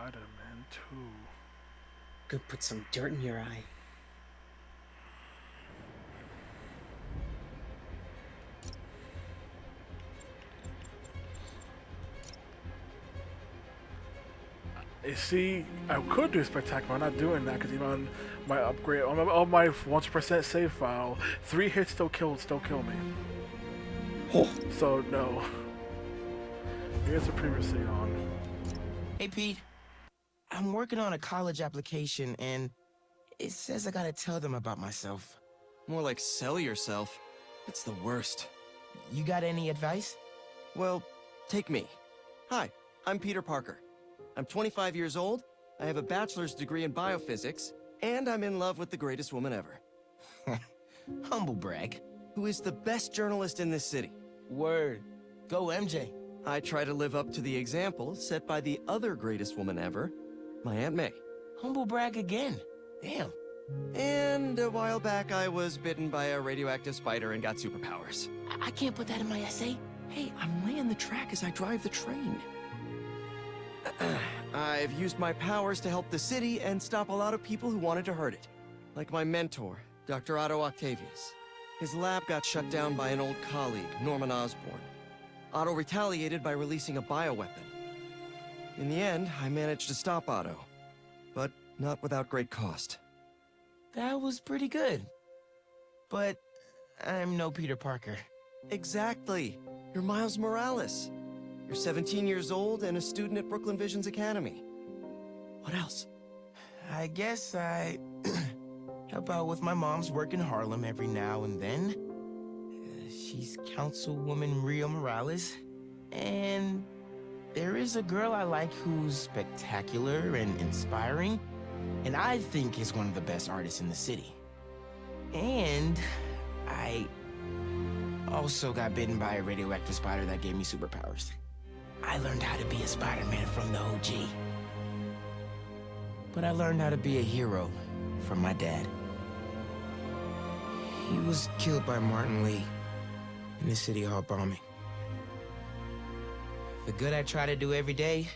Spider-Man 2. Could put some dirt in your eye. You see, I could do spectacular. I'm not doing that because on my upgrade, on my 1% save file, 3 hits still kill me. Oh. So no. Here's the previously on. Hey Pete, I'm working on a college application and it says I gotta tell them about myself. More like sell yourself. It's the worst. You got any advice? Well, take me. Hi, I'm Peter Parker. I'm 25 years old, I have a bachelor's degree in biophysics, and I'm in love with the greatest woman ever. Humble brag. Who is the best journalist in this city. Word. Go MJ. I try to live up to the example set by the other greatest woman ever, my Aunt May. Humble brag again. Damn. And a while back, I was bitten by a radioactive spider and got superpowers. I can't put that in my essay. Hey, I'm laying the track as I drive the train. I've used my powers to help the city and stop a lot of people who wanted to hurt it. Like my mentor, Dr. Otto Octavius. His lab got shut down by an old colleague, Norman Osborn. Otto retaliated by releasing a bioweapon. In the end, I managed to stop Otto. But not without great cost. That was pretty good. But I'm no Peter Parker. Exactly. You're Miles Morales. You're 17 years old and a student at Brooklyn Vision's Academy. What else? I guess I help out with my mom's work in Harlem every now and then. She's Councilwoman Rio Morales. And there is a girl I like who's spectacular and inspiring, and I think is one of the best artists in the city. And I also got bitten by a radioactive spider that gave me superpowers. I learned how to be a Spider-Man from the OG. But I learned how to be a hero from my dad. He was killed by Martin Lee in the City Hall bombing. The good I try to do every day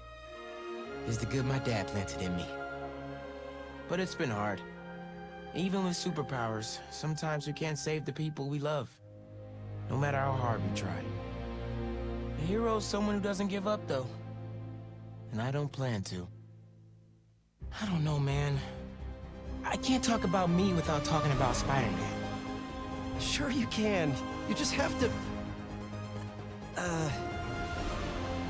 is the good my dad planted in me. But it's been hard. Even with superpowers, sometimes we can't save the people we love, no matter how hard we try. A hero's someone who doesn't give up, though. And I don't plan to. I don't know, man. I can't talk about me without talking about Spider-Man. Sure you can. You just have to...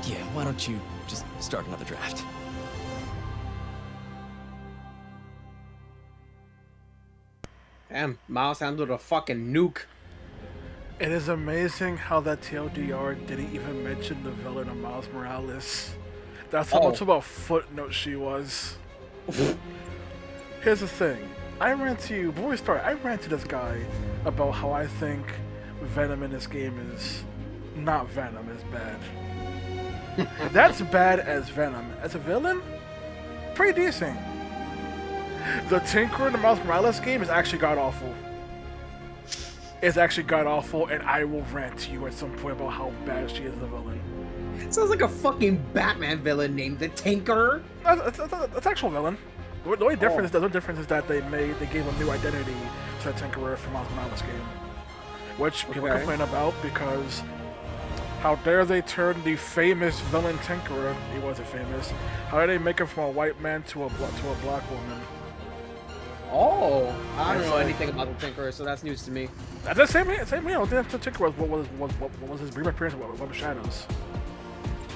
Yeah, why don't you just start another draft? Damn, Miles handled a fucking nuke. It is amazing how that TLDR didn't even mention the villain of Miles Morales. That's how much of a footnote she was. Here's the thing. Before we start, I ran to this guy about how I think Venom in this game is not Venom, is bad. That's bad as Venom. As a villain, pretty decent. The Tinker in the Miles Morales game is actually god-awful. It's actually god-awful, and I will rant to you at some point about how bad she is as a villain. It sounds like a fucking Batman villain named the Tinker. That's actual villain. The only difference is that they gave a new identity to the Tinkerer from Miles Morales game, which people complain about because how dare they turn the famous villain Tinkerer? He wasn't famous. How dare they make him from a white man to a black woman? Oh, I don't know anything about the Tinkerer, so that's news to me. That's the same here. The Tinkerer what was his brief appearance with Web of Shadows.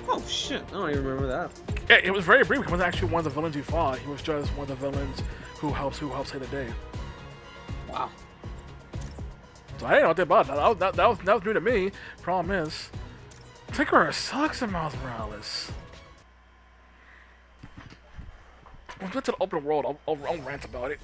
Oh shit, I don't even remember that. Yeah, it was very brief. He wasn't actually one of the villains you fought. He was just one of the villains who helps save the day. Wow. So I didn't know what they about. That was new to me. Problem is, Tinkerer sucks in Miles Morales. When we get to the open world, I'll rant about it.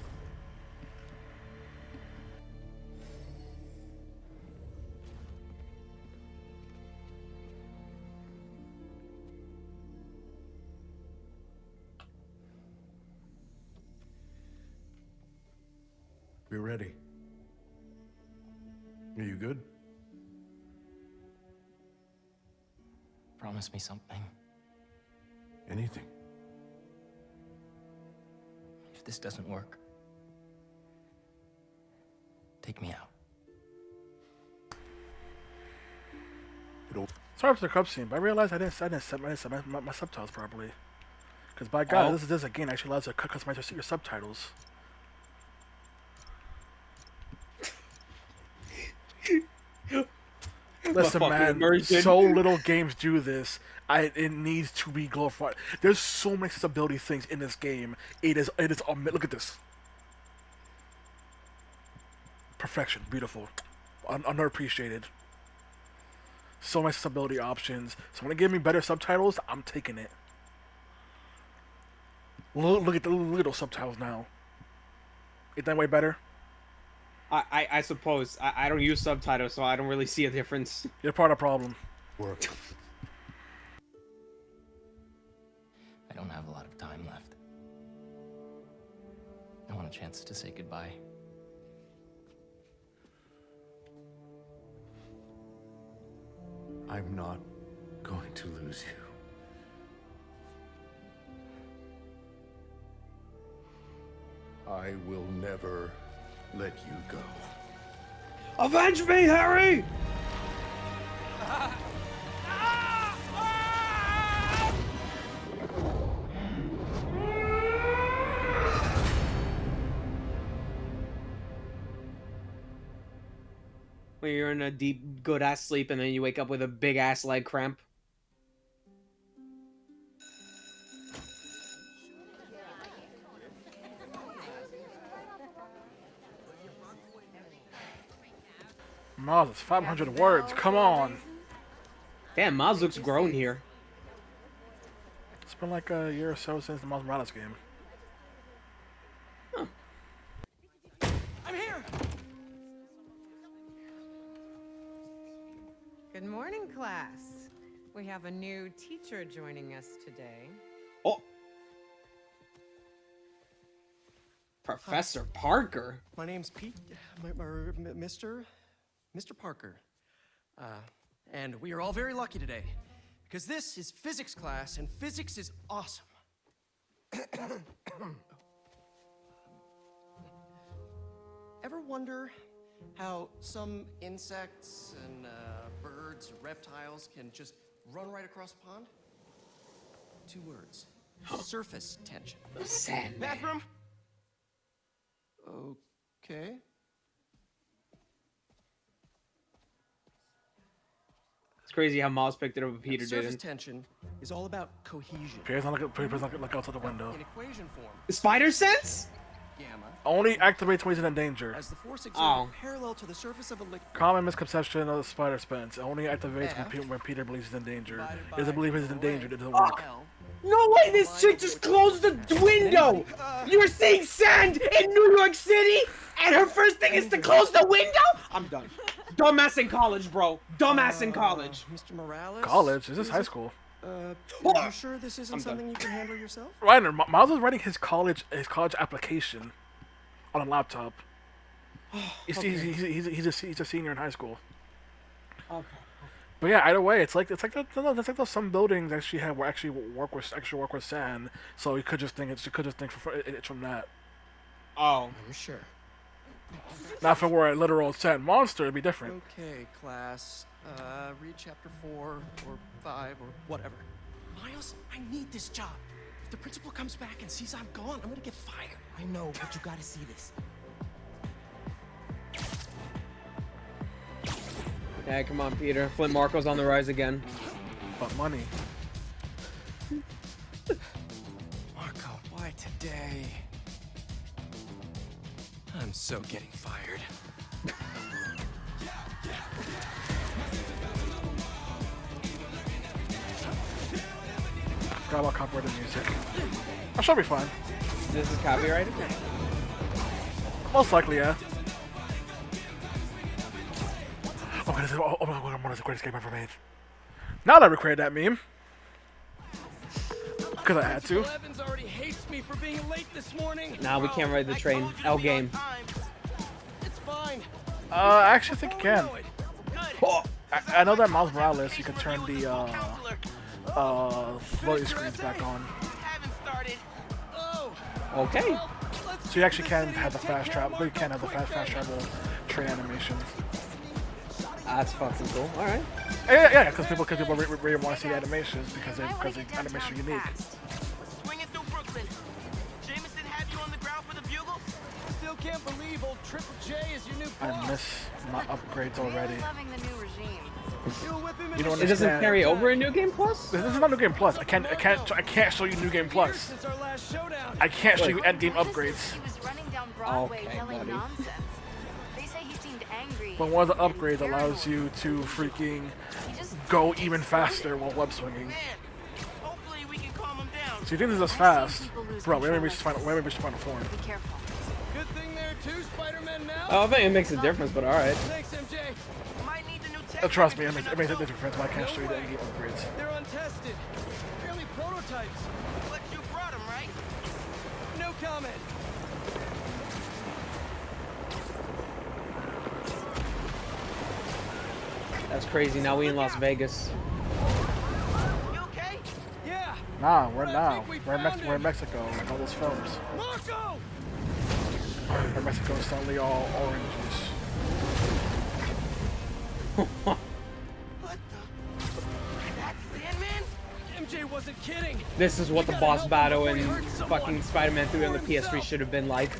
We're ready. Are you good? Promise me something. Anything. this doesn't work, take me out. Sorry for the cup scene, but I realized I didn't set my subtitles properly. Because by God, this again actually allows you to customize your subtitles. Listen, man, so little games do this. It needs to be glorified. There's so many accessibility things in this game. It is. Look at this. Perfection, beautiful, underappreciated. So many accessibility options. So when they give me better subtitles, I'm taking it. Look at those subtitles now. Ain't that way better? I suppose. I don't use subtitles, so I don't really see a difference. You're part of the problem. Work. I don't have a lot of time left. I want a chance to say goodbye. I'm not going to lose you. I will never let you go. Avenge me, Harry! When you're in a deep, good-ass sleep and then you wake up with a big-ass leg cramp. Miles, it's 500 words. Come on. Damn, Miles looks grown here. It's been like a year or so since the Miles Morales game. Huh. I'm here! Good morning, class. We have a new teacher joining us today. Oh. Professor Parker? My name's Pete. Mr. Parker. And we are all very lucky today, because this is physics class, and physics is awesome. Ever wonder how some insects and birds, reptiles can just run right across a pond? 2 words. Surface tension. Sandman. Bathroom? Okay. It's crazy how Miles picked it up and Peter Surface didn't. tension is all about cohesion. Peter's not look outside the window. In equation form, Spider sense? gamma, Only activates when he's in danger. as the force exerted parallel to the surface of a liquid. Common misconception of the spider sense. It only activates when Peter believes he's in danger. He doesn't believe he's in danger. It doesn't work. No way, this chick just closed the window! You were seeing sand in New York City, and her first thing is to close the window? I'm done. Dumbass in college, bro. Dumbass in college. Mr. Morales? College? Is this high school? Are you sure this isn't something you can handle yourself? Reiner, Miles is writing his college application on a laptop. He's a senior in high school. Okay. But yeah, either way, it's like those some buildings actually work with sand, so you could just think it's from that. Oh. I'm sure. Now, if it were a literal sand monster, it'd be different. Okay, class. Read chapter 4 or 5 or whatever. Miles, I need this job. If the principal comes back and sees I'm gone, I'm gonna get fired. I know, but you gotta see this. Yeah, come on, Peter. Flint Marco's on the rise again. But money. Marco, why today? I'm so getting fired. Forgot about copyrighted music. I should be fine. This is copyrighted? Most likely, yeah. Oh my god, one of the greatest game ever made. Now that I recreated that meme. Because I had to. Evans already hates me for being late this morning. Nah, we can't ride the train. L game. It's fine. I actually think you can. I know that Miles Morales, you can turn the loading screens back on. Okay. So you actually can have the fast travel, but you can't have the fast travel train animation. That's fucking cool. All right. Yeah, because people really want to see the animations because the animation are unique. Swing it through Brooklyn. Jameson had you on the ground for the bugle? Still can't believe old Triple J is your new boss. I miss my upgrades already. Loving the new regime. You don't It doesn't understand. carry over in New Game Plus? This is not New Game Plus. I can't show you New Game Plus. I can't show you end game upgrades. He was running down Broadway Okay, yelling buddy. nonsense. They say he seemed angry. But one of the upgrades allows you to freaking go even faster while web swinging. Hopefully we can calm him down. So you think this is fast? Bro, we haven't reached final form. Be careful. Good thing there are 2 Spider-Men now. I don't think it makes a difference, but all right. Thanks, MJ. Might need the new tech. Trust me, it makes a difference, but I can't show you the end game upgrades. They're untested. Barely prototypes. But you brought them, right? No comment. That's crazy. Now we in Las Vegas. You okay? Yeah. Nah, we're in Mexico, like all those films. Marco! Where Mexico is suddenly all oranges. What the? That's Sandman? MJ wasn't kidding. This is what the boss battle in fucking Spider-Man 3 on the PS3 should have been like.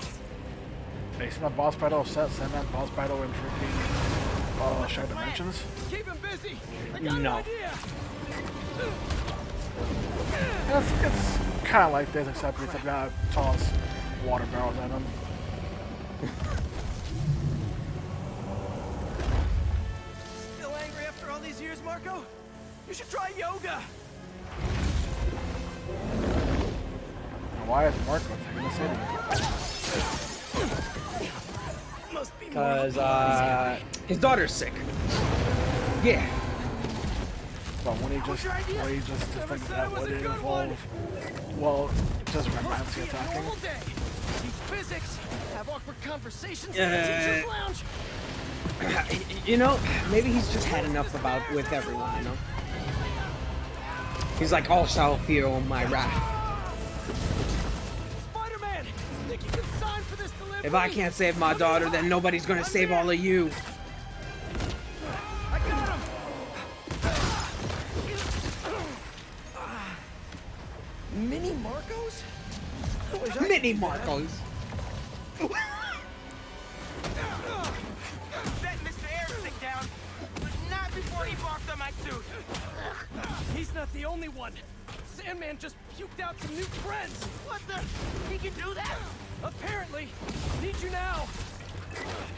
Hey, see that boss battle set, Sandman boss battle in freaking Shared Dimensions? Keep him busy. I got an No. idea. It's kind of like this, except it's got toss water barrels at them. Still angry after all these years, Marco? You should try yoga. Why is Marco taking the city? Must be Because, his daughter's sick. Yeah. But when he just thinks that would involve, well, just romantic attacking. Teach physics. Have awkward conversations in the teacher's lounge. You know, maybe he's just had enough with everyone, you know? He's like, all shall feel my wrath. Spider-Man, think you can sign for this delivery? If I can't save my daughter, then nobody's gonna save all of you. I got him. Mini Marcos? Mini Marcos. Set Mr. Airstick down, but not before he barked on my suit. He's not the only one. Sandman just puked out some new friends. What the? He can do that? Apparently. Need you now.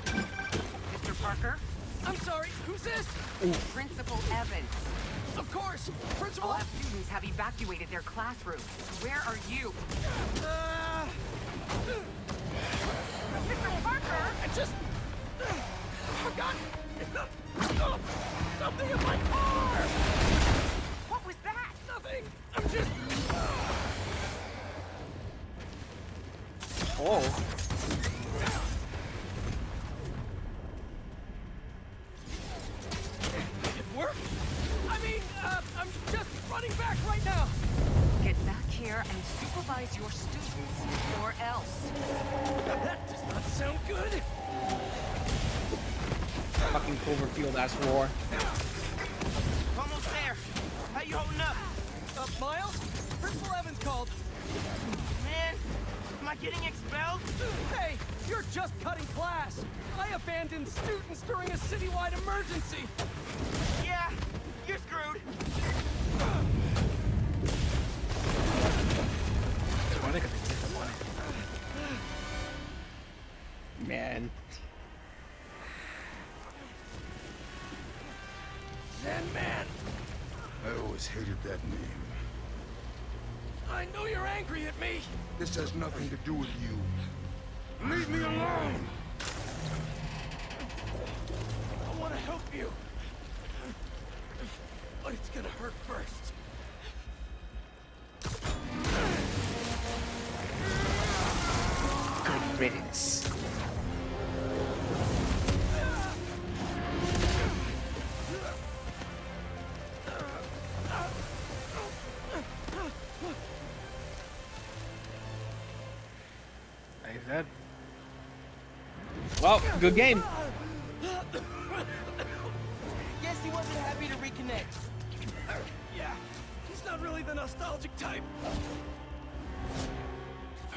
Mr. Parker, I'm sorry, who's this? Principal Evans. Of course, Principal. All students have evacuated their classrooms. Where are you? Mr. Parker! I just forgot something in my car. What was that? Nothing. I'm just. Oh. It worked. I mean, I'm just running back right now. Get back here and supervise your students, or else. That does not sound good. Fucking Cloverfield ass roar. Almost there. How you holding up? Miles? Principal Evans called. Man, am I getting expelled? Hey, you're just cutting class. I abandoned students during a citywide emergency. Yeah, you're screwed. It's funny because he takes the money. Man. Sandman, I always hated that name. I know you're angry at me. This has nothing to do with you. Leave me alone! I want to help you. But it's gonna hurt first. Good riddance. He's dead. Oh, good game. Guess he wasn't happy to reconnect. Yeah, he's not really the nostalgic type.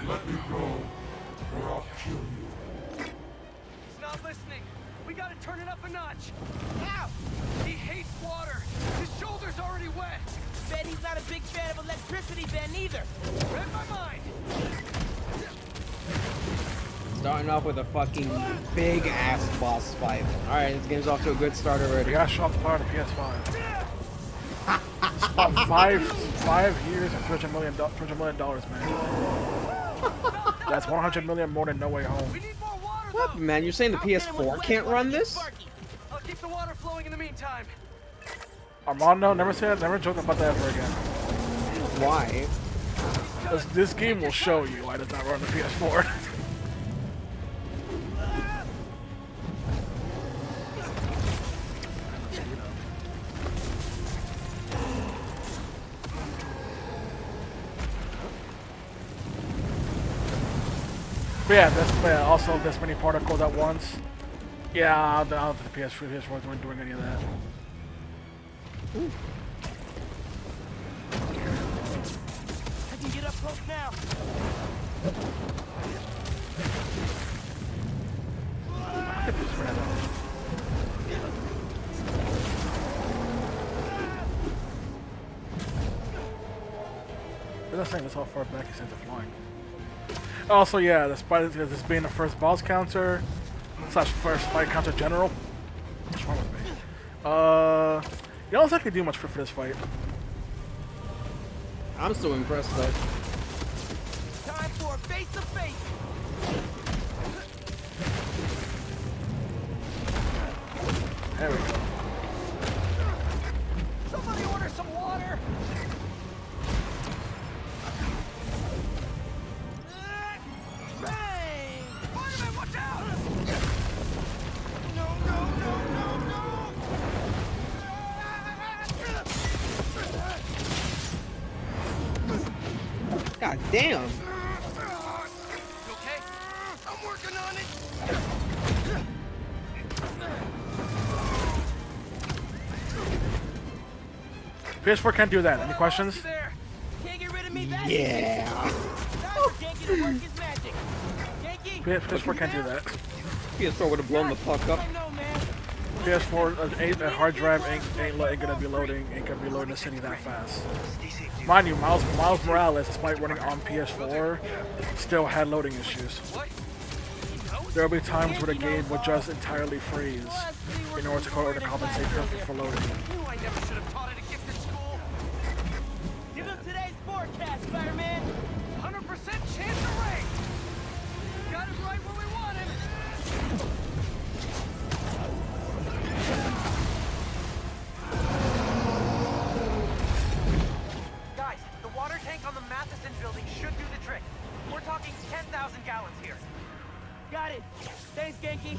Let me go, or I'll kill you. He's not listening. We gotta turn it up a notch. Ow! He hates water. His shoulder's already wet. Bet he's not a big fan of electricity then either. Read my mind. Starting off with a fucking big ass boss fight. All right, this game's off to a good start already. We got shot the power of the PS5. It's about 5 years and $300 million, man. That's 100 million more than No Way Home. We need more water, What, though. man? You're saying the PS4 can't run this? I'll keep the water flowing in the meantime. Armando, never joke about that ever again. Why? This game will show you why it does not run the PS4. But yeah, also this many particles at once. Yeah, I don't think the PS4 isn't doing any of that. I can get up close now. Get this red out. They're not saying this how far back he sends it flying. Also, yeah, despite this being the first boss counter / first fight counter general. What's wrong with me? You don't exactly do much for this fight. I'm still impressed though. Time for a face-to-face. There we go. Somebody order some water. Bang! Spider-Man, watch out! No, no, no, no, no! God damn. You okay? I'm working on it. PS4 can't do that. Any questions? There. Can't get rid of me that Yeah. Time for Ganke to work his magic. Ganke, PS4 can't do that. PS4 would have blown the fuck up. I know, man. PS4 a hard drive ain't gonna be loading the city that fast. Mind you, Miles Morales, despite running on PS4, still had loading issues. What? There will be times where the game would just entirely freeze in order to compensate for loading. Knew I never should have taught at a gifted school. Give him today's forecast, Spider-Man. 100% chance of rain. Got it right where we want him. Guys, the water tank on the Matheson building should do the trick. We're talking 10,000 gallons here. Got it. Thanks, Ganke.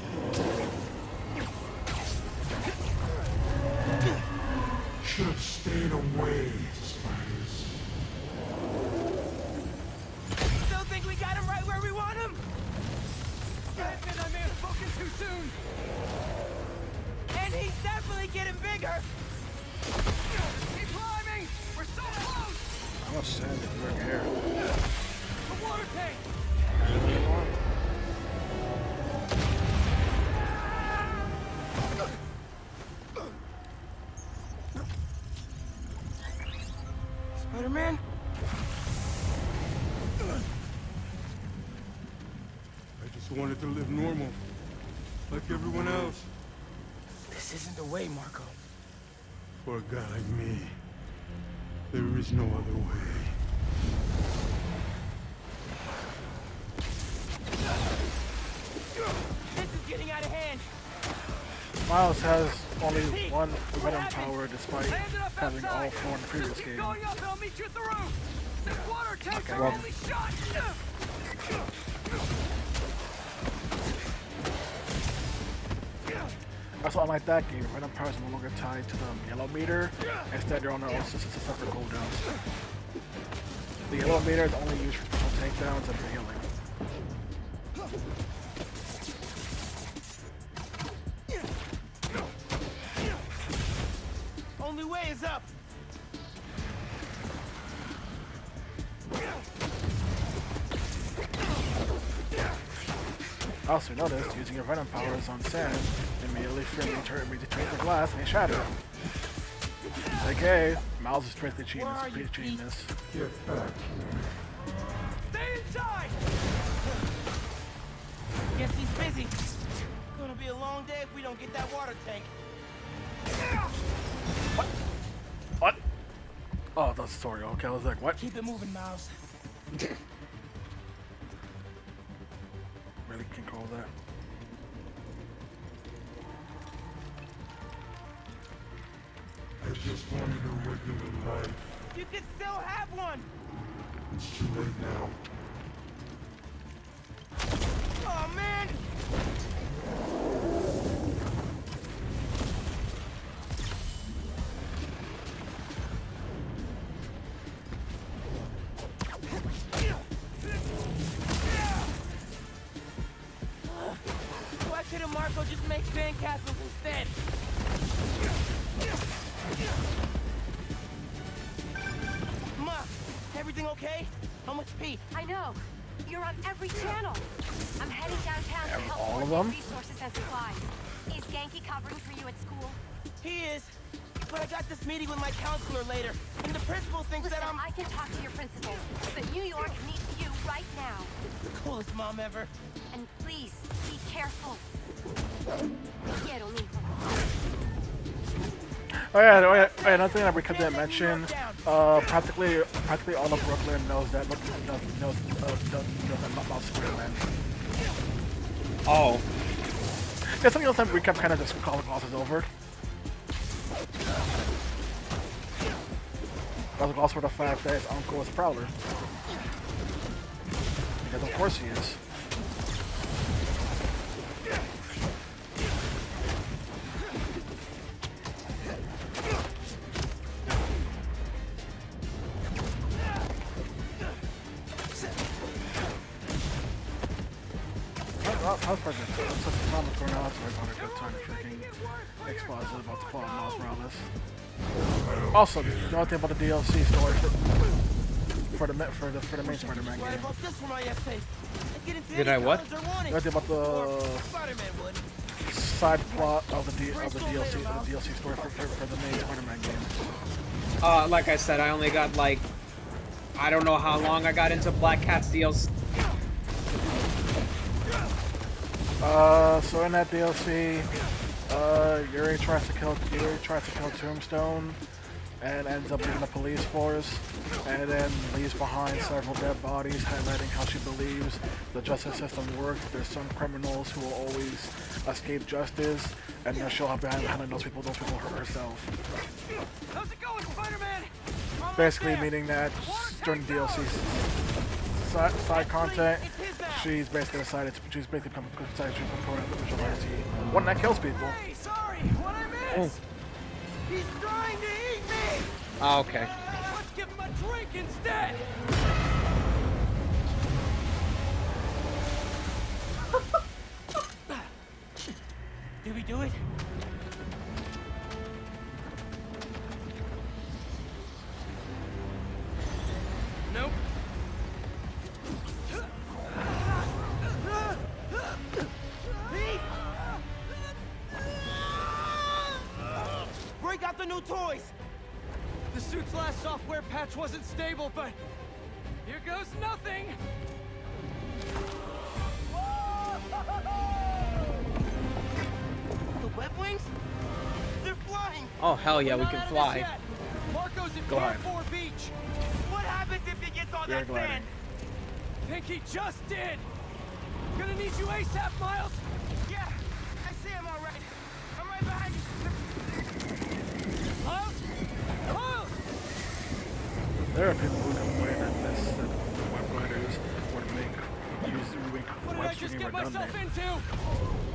Should have stayed away, spiders. Still think we got him right where we want him? I admit I may have spoken too soon. And he's definitely getting bigger. Keep climbing. We're so close. How much sand did you work here? The water tank. Spider-Man? I just wanted to live normal, like everyone else. This isn't the way, Marco. For a guy like me, there is no other way. This is getting out of hand. Miles has only one Venom power despite Landed up having all outside. 4 in the previous Keep game. going up and I'll meet you at the roof. This water tank's Okay, our well- only shot. Also, unlike that game, Venom powers are no longer tied to the yellow meter. Instead, they're on their own separate cooldowns. The yellow meter is only used for special takedowns and for healing. only way is up. Also noticed, using your Venom powers on Sand immediately turns the glass and they shatter. Okay, Miles is strictly cheating this. Get back here. Stay inside! Guess he's busy. Gonna be a long day if we don't get that water tank. What? Oh, that's the story. Okay, I was like, what? Keep it moving, Miles. Really control that. I just wanted a regular life. You can still have one. It's too late now. Oh man! Why couldn't Marco just make sand castles instead? Ma, everything okay? How much pee? I know. You're on every channel. I'm heading downtown to help all of coordinate them? resources and supplies. Is Ganke covering for you at school? He is. But I got this meeting with my counselor later, and the principal thinks Listen, that I'm I can talk to your principal, but New York needs you right now. the coolest mom ever. And please, be careful. Quiero, mijo. Oh yeah, another thing that we didn't mention, practically all of Brooklyn knows that about Spider-Man. Oh. Yeah, something else that we kept kind of just glosses over. That was also the fact that his uncle is Prowler. Because of course he is. How's President? Since the time was going on, so I got a good time to freaking exposit about the plot of Miles Morales. Also, you know anything about the DLC story for the main Spider-Man game? Did I what? You know anything about the side plot of the DLC story for the main Spider-Man game? Like I said, I only got like, I don't know how long I got into Black Cat's DLC. So in that DLC, Yuri tries to kill Tombstone and ends up leaving the police force, and then leaves behind several dead bodies, highlighting how she believes the justice system works. There's some criminals who will always escape justice, and then she'll have behind those people herself. How's it going, Spider-Man? Basically meaning that during DLC side content, she's basically decided to become a vigilante. One that kills people. Hey, sorry, what I missed? He's trying to eat me! Oh, okay. Let's give him a drink instead! Did we do it? Nope. Break out the new toys! The suit's last software patch wasn't stable, but here goes nothing! The web wings? They're flying! Oh, hell yeah, we We're can not fly. on this yet. Marco's in Glide. Pier 4 Beach. What happens if he gets all We are that gliding. sand? Think he just did. Gonna need you ASAP, Miles. Yeah, I see him all right. I'm right behind you. Miles? Miles! There are people who complain that the web gliders would make What did I web just streaming get myself redundant. into?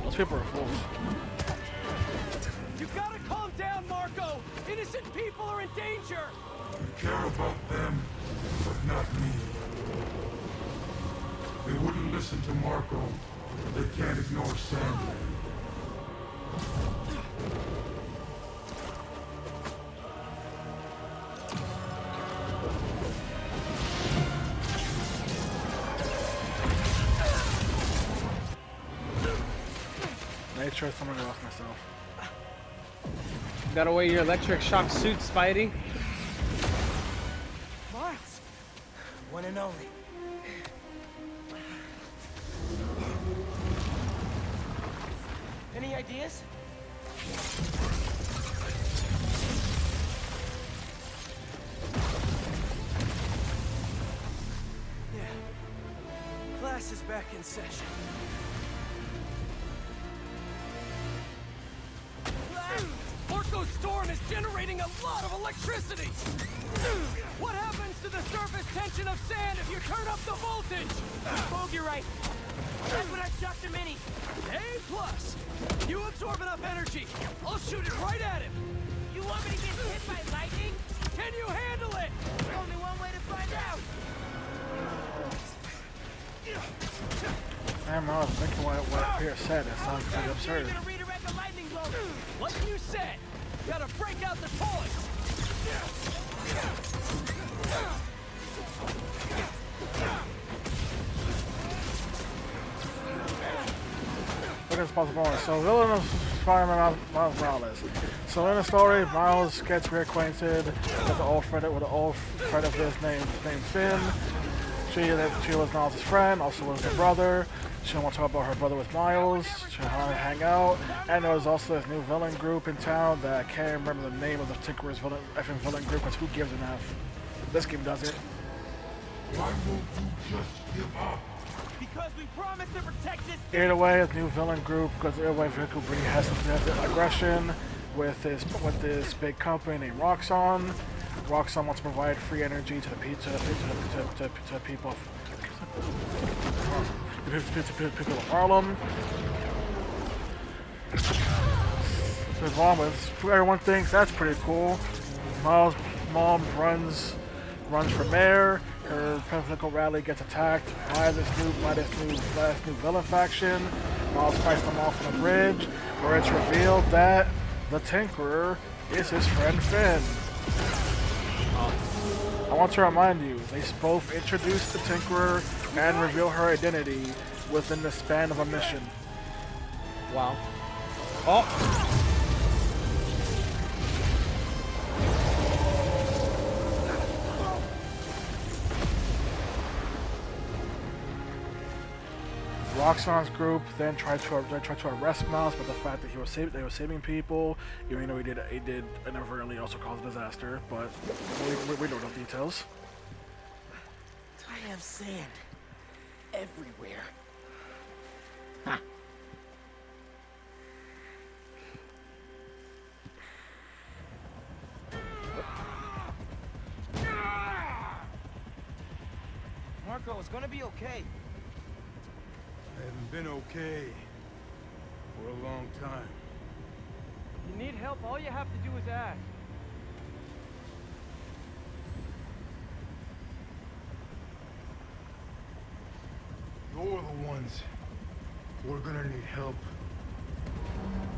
Those people are fools. You gotta calm down, Marco. Innocent people are in danger. I care about them, but not me. They wouldn't listen to Marco. They can't ignore Sandman. sure someone lost myself. Gotta wear your electric shock suit, Spidey. Miles, one and only. Any ideas? Yeah. Class is back in session. Orko's storm is generating a lot of electricity! What happens to the surface tension of sand if you turn up the voltage? Bogey right. That's what I shot the mini. A+. You absorb enough energy. I'll shoot it right at him. You want me to get hit by lightning? Can you handle it? Only one way to find out. Damn, I was thinking what Pierce said. It sounds pretty You're absurd. gonna redirect the lightning bolt. Like you said, gotta break out the toys. Look at this possible. So, villain of Spider-Man Miles Morales. So, in the story, Miles gets reacquainted with the old friend of his named Finn. She was Miles' friend, also was her brother. She didn't want to talk about her brother with Miles. She wanted to hang out. And there was also this new villain group in town that I can't remember the name of the Tinkerer's villain group, because who gives an F? This game does it. Why won't you just give up? Because we promised to protect this. Either way, his new villain group, because either way, vehicle breed has some aggression with this big company named Roxxon. Roxxon wants to provide free energy to the people of Harlem. There's wrong with everyone thinks that's pretty cool. Miles' mom runs for mayor. Her political rally gets attacked by this new villain faction. Miles fights them off on a bridge, where it's revealed that the Tinkerer is his friend Finn. I want to remind you, they both introduce the Tinkerer and reveal her identity within the span of a mission. Wow. Oh! Roxxon's group then tried to arrest Miles, but the fact that they were saving people, even though he did inadvertently also cause a disaster. But we know those details. I have sand everywhere. Marco, it's gonna be okay. I haven't been okay for a long time. You need help, all you have to do is ask. You're the ones who are gonna need help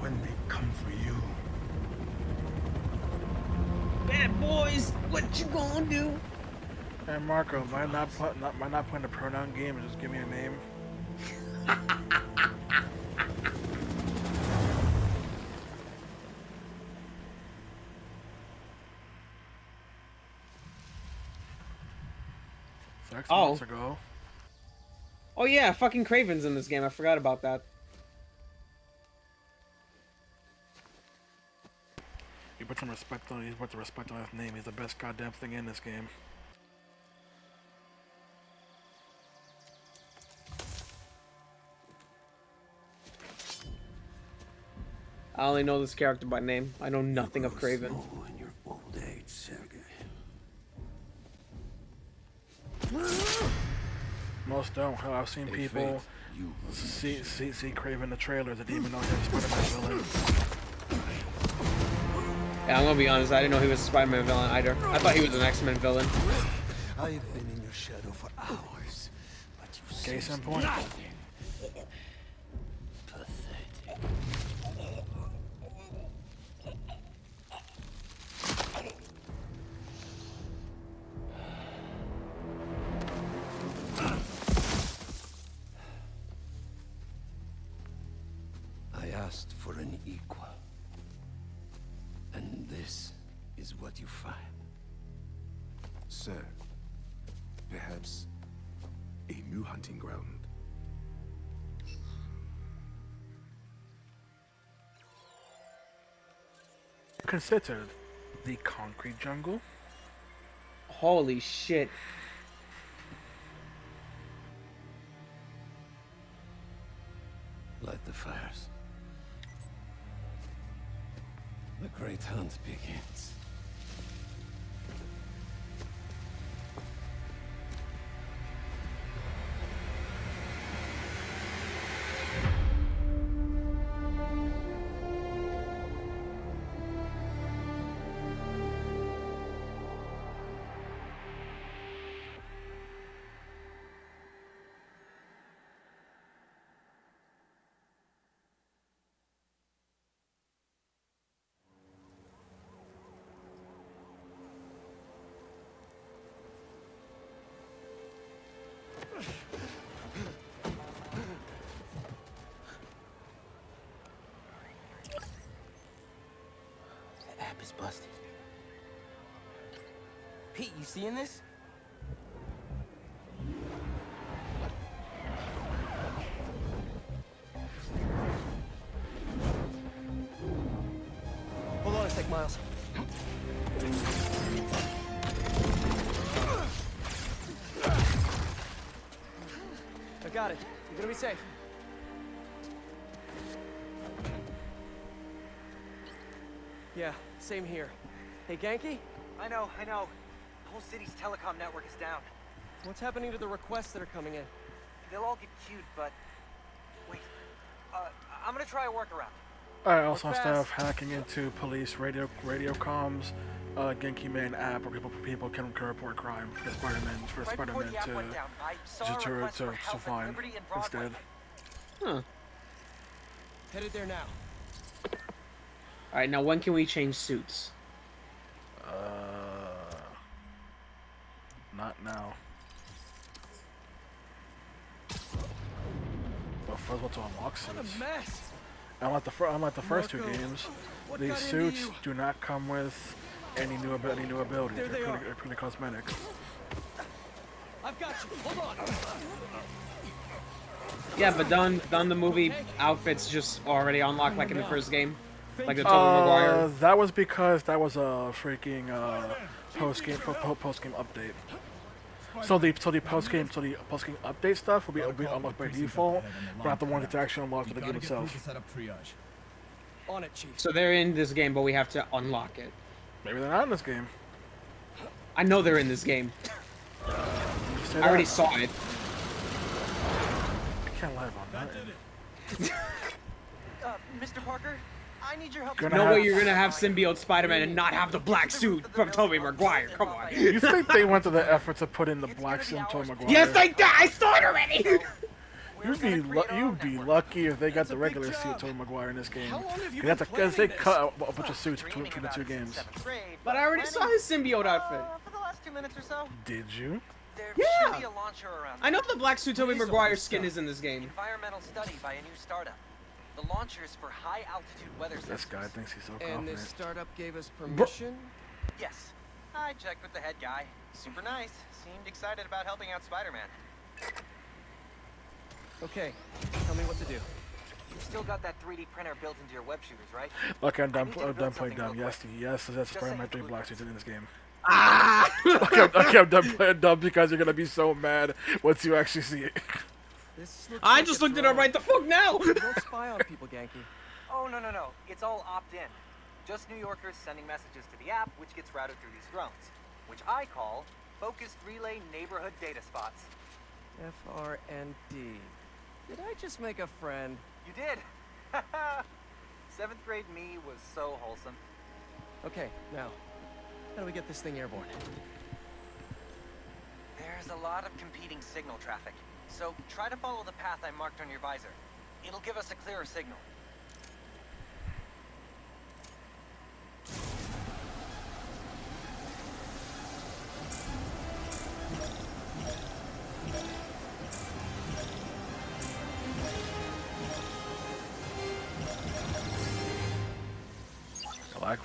when they come for you. Bad boys, what you gonna do? Hey Marco, am I not playing the pronoun game and just give me a name? Months ago. Oh yeah, fucking Kraven's in this game. I forgot about that. You put some respect on his name. He's the best goddamn thing in this game. I only know this character by name. I know nothing of Kraven. In your old age, Sergei. Most don't. Hell, I've seen people see Kraven in the trailers that didn't even know he was Spider-Man villain. Yeah, I'm gonna be honest. I didn't know he was a Spider-Man villain either. I thought he was an X-Men villain. I've been in your shadow for hours, but you Case in point. nothing. Pathetic. I asked equal. And this is what you find. Sir, perhaps a new hunting ground. Considered the concrete jungle. Holy shit. Light the fires. The great hunt begins. The app is busted. Pete, you seeing this? Hold on a sec, Miles. I got it. You're gonna be safe. Yeah, same here. Hey, Ganke? I know. The whole city's telecom network is down. What's happening to the requests that are coming in? They'll all get queued, but... Wait. I'm gonna try a workaround. Alright, also instead of hacking into police radio comms, Genki made an app where people can report crime for Spider-Man to find instead. Huh. Headed there now. Alright, now when can we change suits? Not now. But first, what's to unlock suits? What a mess! Unlike the first two games, these suits do not come with any new abilities. They're pretty cosmetic. I've got you. Hold on. Yeah, but don't the movie outfits just already unlocked like in the first game? Like the Tobey Maguire? That was because that was a freaking post-game update. So the post-game update stuff will be unlocked by default, but not the one that's actually unlocked in the game itself. On it, Chief. So they're in this game, but we have to unlock it. Maybe they're not in this game. I know they're in this game. I already saw it. I can't lie about that. Mr. Parker, I need your help. No way you're gonna have symbiote Spider-Man and not have the black suit from Tobey Maguire. Come on. You think they went to the effort to put in the black suit Tobey Maguire? Yes, I did. I saw it already. You'd be lucky if they got the regular suit Tobey Maguire in this game. Because they cut a bunch of suits between the two games. But I already saw his symbiote outfit. For the last 2 minutes or so. Did you? There Yeah. should be a launcher around. I know the black suit Tobey Maguire skin is in this game. Environmental study by a new startup. The launcher's for high altitude weather systems. This guy thinks he's so And confident. this startup gave us permission? Yes. I checked with the head guy. Super nice. Seemed excited about helping out Spider-Man. Okay, tell me what to do. You've still got that 3D printer built into your web shooters, right? Okay, I'm I done need you to build playing dumb. something real Yes, that's Just Spider-Man say 3 black suits in this game. Ah! Okay, I'm done playing dumb because you're gonna be so mad once you actually see it. This looks I like just a looked it up drone. right the fuck now. You don't spy on people, Ganke. Oh, no. It's all opt-in. Just New Yorkers sending messages to the app, which gets routed through these drones, which I call Focused Relay Neighborhood Data Spots. FRND. Did I just make a friend? You did! 7th grade me was so wholesome. Okay, now, how do we get this thing airborne? There's a lot of competing signal traffic, so try to follow the path I marked on your visor. It'll give us a clearer signal.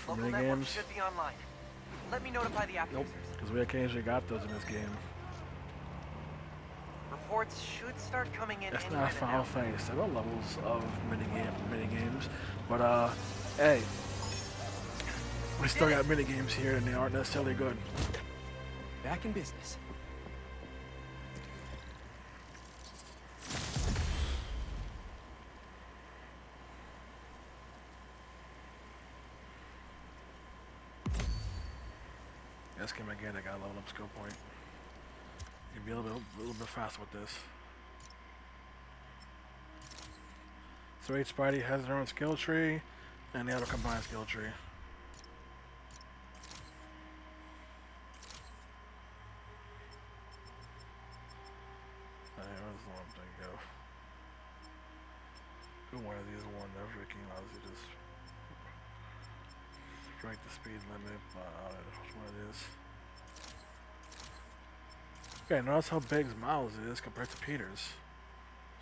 Local Mini network games? should be online. Let me notify the app Nope, users. because we occasionally got those in this game. Reports should start coming in It's any not minute Final now. Fantasy 7 levels of mini games, but hey, we still got mini games here, and they aren't necessarily good. Back in business. This game again, I got a level up skill point. You can be a little bit faster with this. So each Spidey has their own skill tree, and they have a combined skill tree. Where's the one thing go? Who one of these one that freaking obviously just break the speed limit, but I don't know which one it is. Okay, notice how big Miles is compared to Peter's.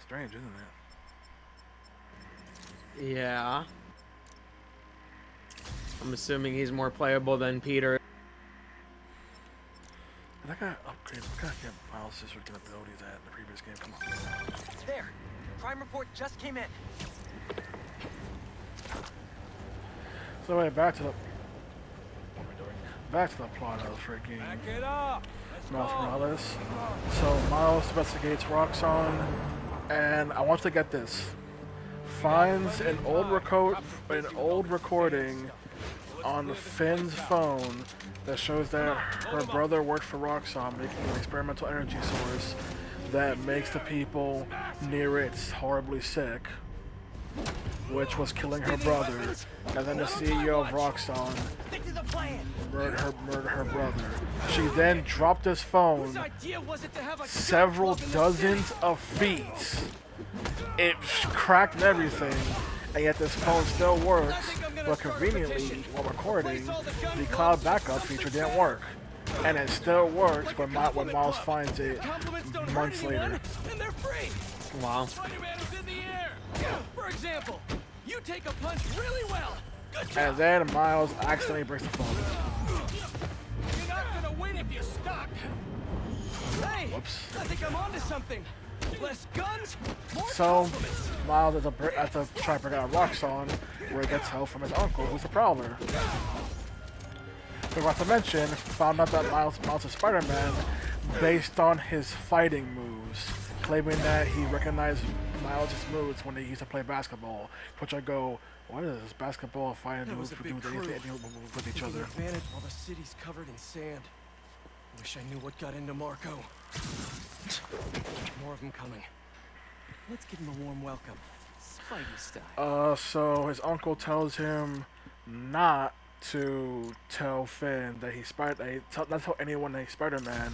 Strange, isn't it? Yeah. I'm assuming he's more playable than Peter. And I gotta upgrade. I gotta get Miles' freaking abilities at in the previous game. Come on. There. Crime report just came in. So wait, back to the. What am I doing? Back to the plot of freaking Back it up. Miles Morales. So Miles investigates Roxxon, and I want you to get this. Finds an old recording on Finn's phone that shows that her brother worked for Roxxon, making an experimental energy source that makes the people near it horribly sick, which was killing her brother. And then the CEO of Roxxon murdered her brother. She then dropped his phone several dozens of feet. It cracked and everything, and yet this phone still works. But conveniently, while recording, the cloud backup feature didn't work. And it still works when Miles finds it months later. Wow. For example, you take a punch really well. Good job. And then Miles accidentally breaks the phone. You're not gonna win if you're stuck. Hey, Whoops. I think I'm onto something. Less guns, more So, compliments. Miles has to try to bring out Roxxon, where he gets help from his uncle, who's a prowler. Forgot to mention, found out that Miles is Spider-Man based on his fighting moves, claiming that he recognized Miles' moves when they used to play basketball. Which I go, what does basketball and fighting do with each other? Advantage while the city's covered in sand. Wish I knew what got into Marco. More of them coming. Let's give him a warm welcome. Spidey style. So his uncle tells him not to tell Finn that not tell anyone that he's Spider-Man,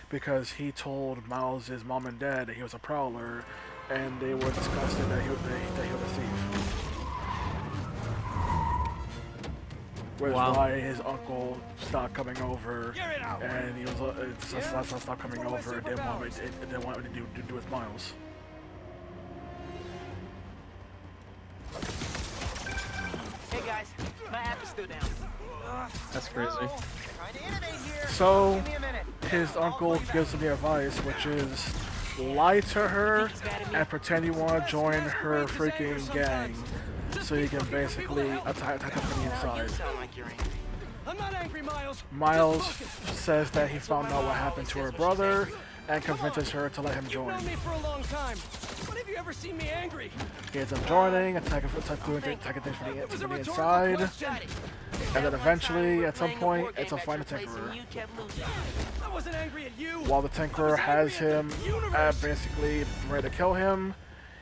because he told Miles' mom and dad that he was a prowler, and they were disgusted that he was a thief. Which is why his uncle stopped coming over, and he was stopped coming over. They didn't want anything to do with Miles. Hey guys, my app is still down. That's crazy. Trying to innovate here. So Give me a minute. his uncle gives him the advice, which is lie to her and pretend you want to join her freaking gang, so you can basically attack her from the inside. I'm not angry, Miles. Miles says that he found out what happened to her brother and convinces her to let him You've join. known me for a long time. When have you ever seen me angry? He ends up joining, attacking things from the inside, and then eventually, at some point, it's a fight a Tinkerer. I wasn't angry at you. While the Tinkerer has him basically ready to kill him,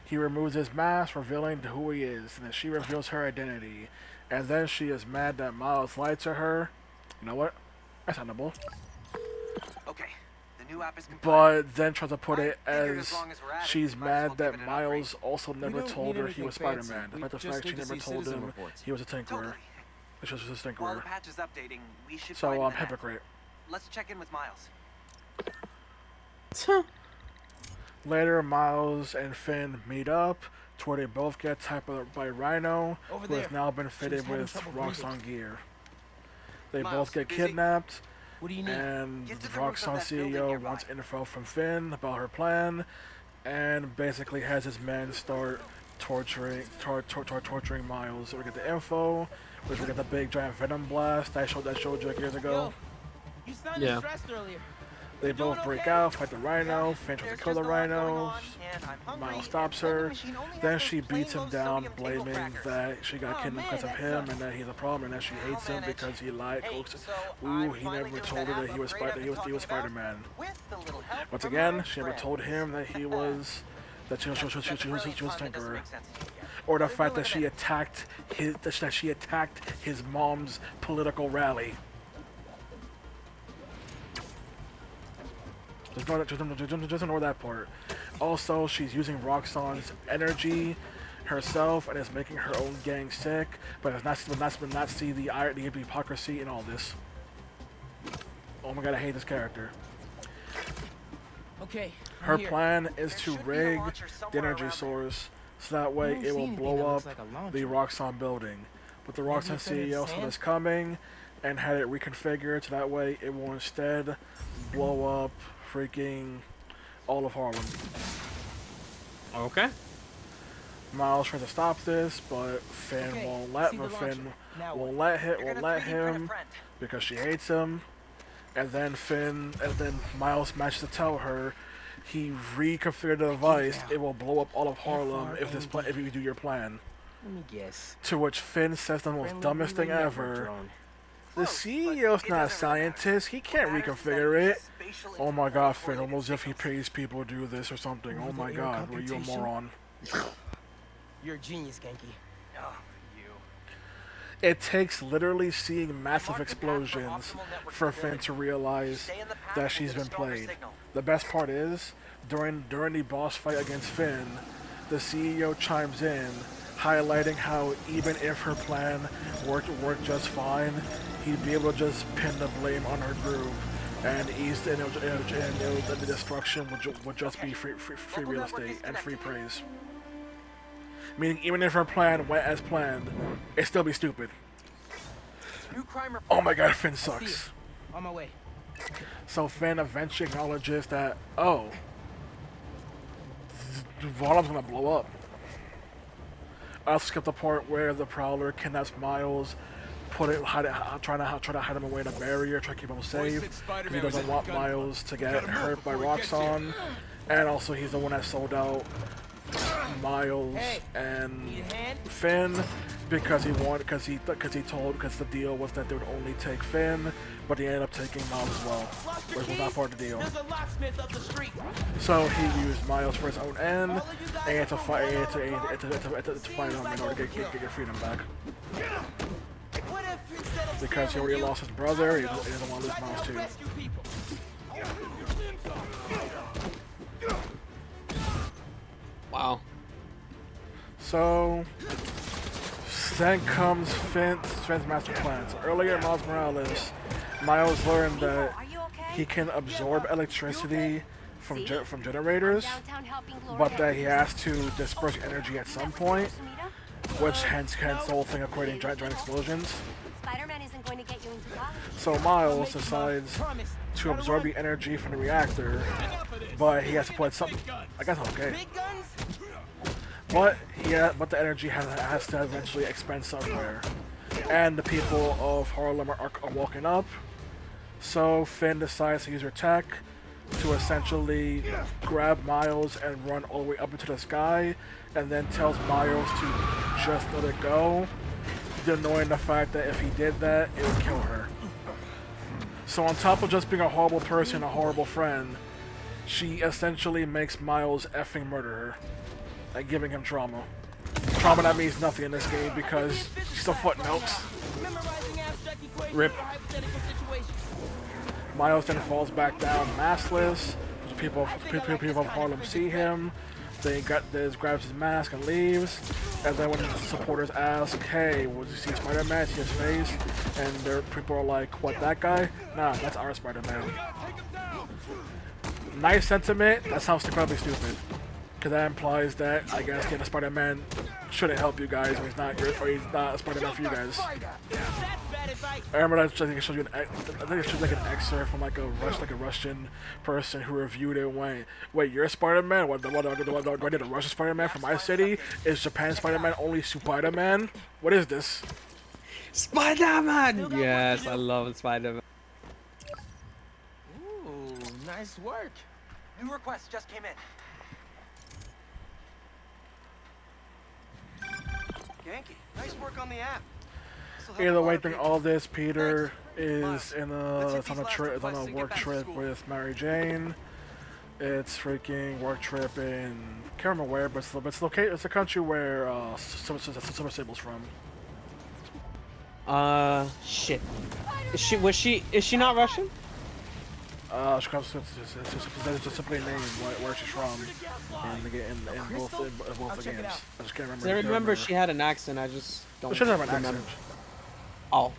he removes his mask, revealing who he is, and then she reveals her identity. And then she is mad that Miles lied to her. You know what? Understandable. Okay, the new app is complete. But then tries to put it Figured as as long as we're at it, she's we might as well mad give that it an upgrade. Miles also never don't told need her he was anything fancy. Spider-Man, We despite the just fact she need to never see told citizen him reports. he was a Tinkerer. Totally. Which was just a While the Tinkerer. patch is updating, we should So find I'm an app. hypocrite. Let's check in with Miles. Later, Miles and Finn meet up, to where they both get attacked by Rhino, who has now been fitted with Roxxon gear. They both get kidnapped, and the Roxxon CEO wants info from Finn about her plan, and basically has his men start torturing Miles. So we get the info, which we get the big giant Venom blast that showed you years ago. You sounded stressed earlier. They both break out, fight the Rhino. Finn tries to kill the Rhino. Miles stops her. Then she beats him down, blaming that she got kidnapped because of him and that he's a problem and that she hates him because he lied. Ooh, he never told her that he was Spider-Man. Once again, she never told him that she was Tinkerer, or the fact that she attacked his mom's political rally. Just ignore that part. Also, she's using Roxxon's energy herself and is making her own gang sick, but does not see the hypocrisy in all this. Oh my god, I hate this character. Okay. Her plan is to rig the energy source so that way it will blow up the Roxxon building. But the Roxxon CEO saw this coming and had it reconfigured so that way it will instead blow up freaking all of Harlem. Okay. Miles tries to stop this, but Finn won't let him because she hates him. And then Miles manages to tell her he reconfigured the device. It will blow up all of Harlem if you do your plan. Let me guess. To which Finn says the most dumbest thing ever. The CEO's not a scientist. He can't reconfigure it. Oh my god, Finn, almost if he pays people to do this or something. Oh my god, were you a moron? You're a genius, Ganke. Oh, It takes literally seeing massive explosions for Finn to realize that she's been played. The best part is, during the boss fight against Finn, the CEO chimes in, highlighting how even if her plan worked just fine, he'd be able to just pin the blame on her group, and the destruction would just be free real estate and free praise. Meaning, even if her plan went as planned, it'd still be stupid. Oh my god, Finn sucks. On my way. So Finn eventually acknowledges that, oh, Harlem's gonna blow up. I also skipped the part where the Prowler kidnaps Miles, trying to hide him away in a barrier, try to keep him safe, because he doesn't want Miles to get hurt by Roxxon, and also he's the one that sold out Miles and Finn because the deal was that they would only take Finn, but he ended up taking Miles as well, which was not part of the deal. So he used Miles for his own end, and he had to fight him in order to get your freedom back. Because he already lost his brother, he doesn't want to lose Miles too. Wow. So then comes Finn's master plan. So earlier in Miles Morales, Miles learned that he can absorb electricity from generators, but that he has to disperse energy at some point, which hence the whole thing of creating giant explosions. So Miles decides to absorb the energy from the reactor, but he has to put something. I guess okay. But the energy has to eventually expend somewhere, and the people of Harlem are walking up. So Finn decides to use her tech to essentially grab Miles and run all the way up into the sky, and then tells Miles to just let it go, knowing the fact that if he did that, it would kill her. So on top of just being a horrible person, a horrible friend, she essentially makes Miles effing murder her, and giving him trauma. Trauma that means nothing in this game because she's a footnotes. Rip. Miles then falls back down maskless. People of Harlem see him. They grabs his mask and leaves. And then when the supporters ask, "Hey, did you see Spider-Man? See his face?" and their people are like, "What, that guy? Nah, that's our Spider-Man." Nice sentiment. That sounds incredibly stupid. Because that implies that, I guess, the Spider-Man shouldn't help you guys, or he's not a Spider-Man for you guys. fight. I remember that I think it showed you I think it showed like an excerpt from like a Russian person who reviewed it and went, wait, you're Spider-Man? What do I did a Russian Spider-Man from my city? Is Japan Spider-Man only Spider-Man? What is this? Spider-Man! Yes, I love Spider-Man. Ooh, nice work. New request just came in. Ganke, nice work on the app. Either way, through all this, Peter is in it's on a trip, it's on a work trip with Mary Jane. It's freaking work trip in can't remember where, but it's located. It's a country where Silver Sable's from. Shit. Is she not Russian? She comes it's just simply a name where she's from in both the games. I just can't remember. I remember she had an accent. I just don't. She doesn't have an accent. Oh.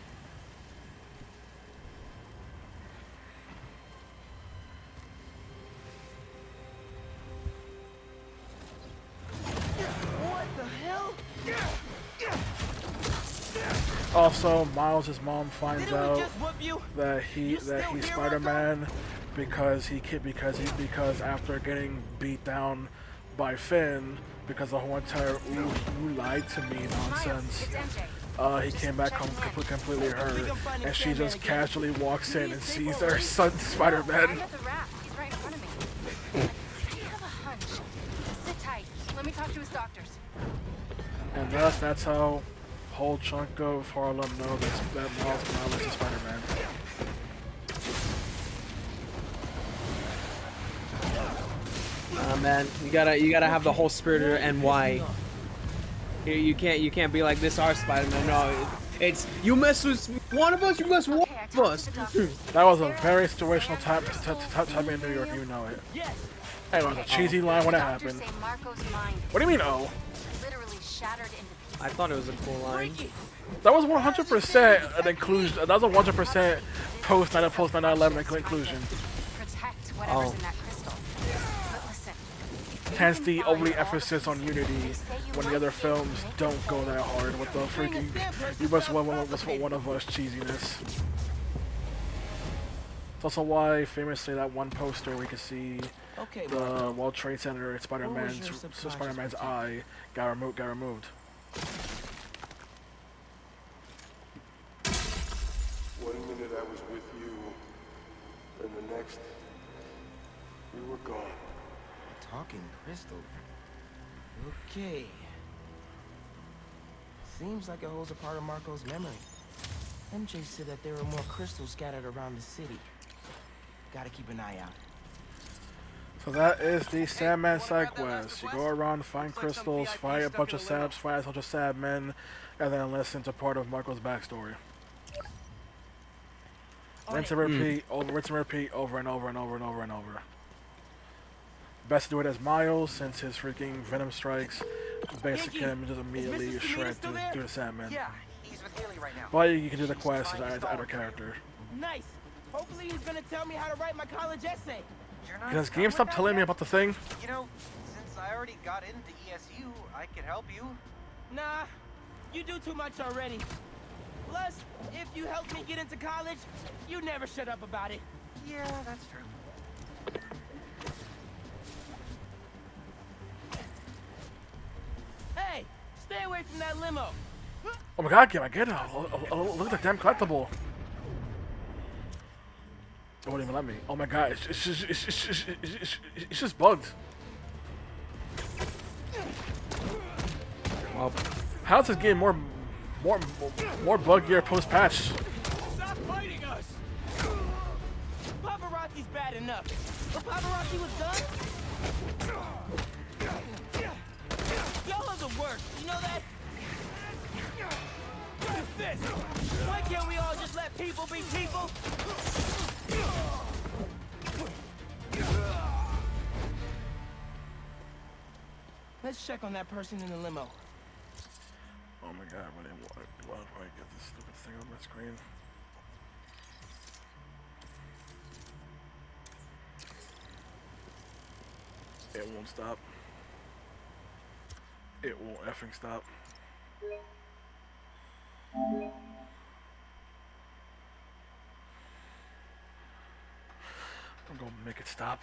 What the hell? Also, Miles' mom finds out that he's Spider-Man because after getting beat down by Finn because the whole entire "ooh, you lied to me" nonsense. He came back home completely hurt, and she just casually walks in and sees her son Spider-Man. He's right in front of me. I have a hunch. Sit tight. Let me talk to his doctors. And thus, that's how whole chunk of Harlem know that Miles Morales is Spider-Man. Man, you gotta have the whole spirit of NY. You can't be like this. Our Spider-Man. No, it's you mess with one of us, you mess with one of us. That was a very situational time in New York. You know it. Hey, it was a cheesy line when it happened. What do you mean, oh? I thought it was a cool line. That was 100% an inclusion. That was a 100% post 9/11 inclusion. Oh. Hence the overly emphasis on unity when the other films don't go that hard with the freaking "you must one of us" cheesiness. It's also why famously that one poster we could see the World Trade Center Spider-Man's eye got removed. One minute I was with you, and the next, you were gone. Talking crystal. Okay. Seems like it holds a part of Marco's memory. MJ said that there were more crystals scattered around the city. Gotta keep an eye out. So that is the Sandman side quest. You go around, find crystals, fight a bunch of saps, fight a bunch of sad men, and then listen to part of Marco's backstory. Rinse and repeat, over and over and over and over and over. Best to do it as Miles, since his freaking Venom strikes basically him just immediately shred through the Sandman. Yeah, he's with Haley right now. But you can do the quest as either character. Nice. Hopefully he's gonna tell me how to write my college essay. Does GameStop telling me about the thing? You know, since I already got into ESU, I can help you. Nah, you do too much already. Plus, if you help me get into college, you never shut up about it. Yeah, that's true. Hey, stay away from that limo. Oh my god, I get it. Look at the damn collectible. It won't even let me. Oh my god, it's just bugged. Well, how's this game more buggier post-patch? Stop fighting us! Paparazzi's bad enough. But paparazzi was done? Y'all are the worst, you know that? What is this? Why can't we all just let people be people? Let's check on that person in the limo. Oh my god, why do I get this stupid thing on my screen? It won't stop. It won't effing stop. gonna make it stop.